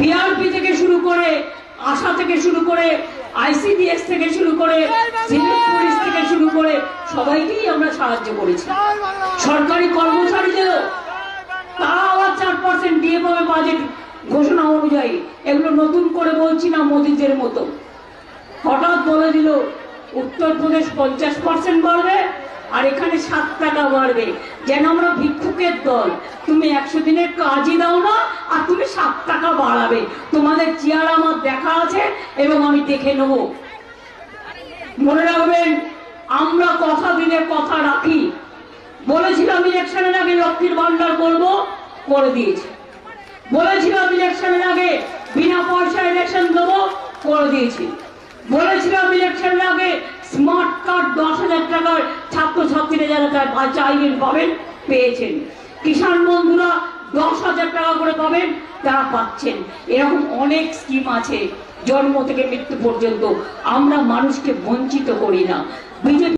BRP থেকে শুরু করে, আশা থেকে শুরু করে, আইসিডিএস থেকে শুরু করে, সিভিল পুলিশ থেকে শুরু করে সবাইকেই আমরা সাহায্য করেছি। সরকারি কর্মচারীদেরও তারা আবার 4% দিয়ে পাবে বাজেট ঘোষণা অনুযায়ী। এগুলো নতুন করে বলছি না, মোদীদের মতো হঠাৎ বলে দিল উত্তরপ্রদেশ 50% বাড়বে আর এখানে 7 টাকা বাড়বে, যেন আমরা ভিক্ষুকের দল। তুমি 100 দিনের কাজই দাও না আর তুমি 7 টাকা বাড়াবে। তোমাদের চেয়ার আমার দেখা আছে এবং আমি দেখে নেব। মনে রাখবেন, আমরা কথা দিলে কথা রাখি। বলেছিলাম ইলেকশনের আগে লক্ষ্মীর ভান্ডার করবো, করে দিয়েছি। বলেছিলাম ইলেকশনের আগে বিনা পয়সা ইলেকশন দেবো, করে দিয়েছি। বলেছিলাম ইলেকশনের আগে স্মার্ট কার্ড 10,000 টাকার ছাত্রছাত্রীরা যারা চাইবেন পাবেন, পেয়েছেন। কিষাণ বন্ধুরা 10,000 টাকা করে পাবেন, তারা পাচ্ছেন। এরকম অনেক স্কিম আছে জন্ম থেকে মৃত্যু পর্যন্ত। আমরা মানুষকে বঞ্চিত করি না। বিজেপি